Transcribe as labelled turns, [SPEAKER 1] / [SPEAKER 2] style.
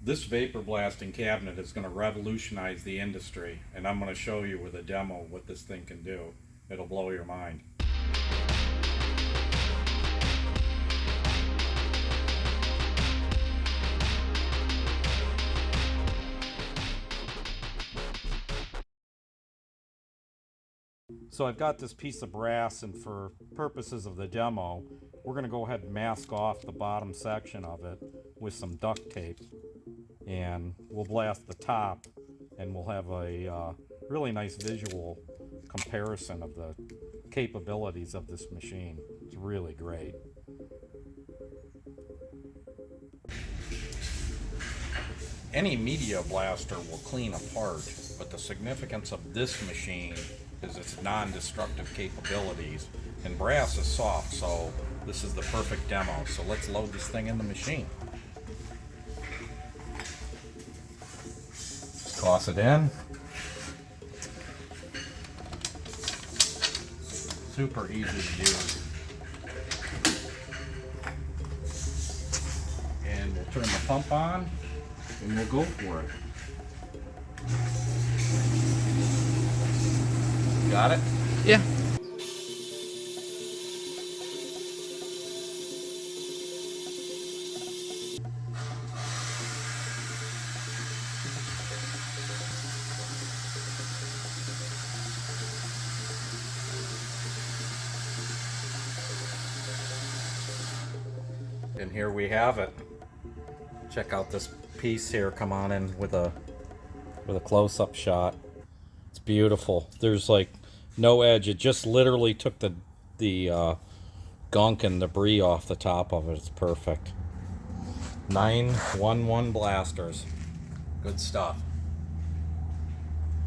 [SPEAKER 1] This vapor blasting cabinet is going to revolutionize the industry, and I'm going to show you with a demo what this thing can do. It'll blow your mind. So I've got this piece of brass, and for purposes of the demo, we're going to go ahead and mask off the bottom section of it with some duct tape. And we'll blast the top, and we'll have a really nice visual comparison of the capabilities of this machine. It's really great. Any media blaster will clean apart, but the significance of this machine is its non-destructive capabilities. And brass is soft, so this is the perfect demo. So let's load this thing in the machine. Toss it in. Super easy to use. And we'll turn the pump on and we'll go for it. Got it?
[SPEAKER 2] Yeah.
[SPEAKER 1] And here we have it. Check out this piece here. Come on in with a close-up shot. It's beautiful. There's like no edge. It just literally took the gunk and debris off the top of it. It's perfect. 911 blasters. Good stuff.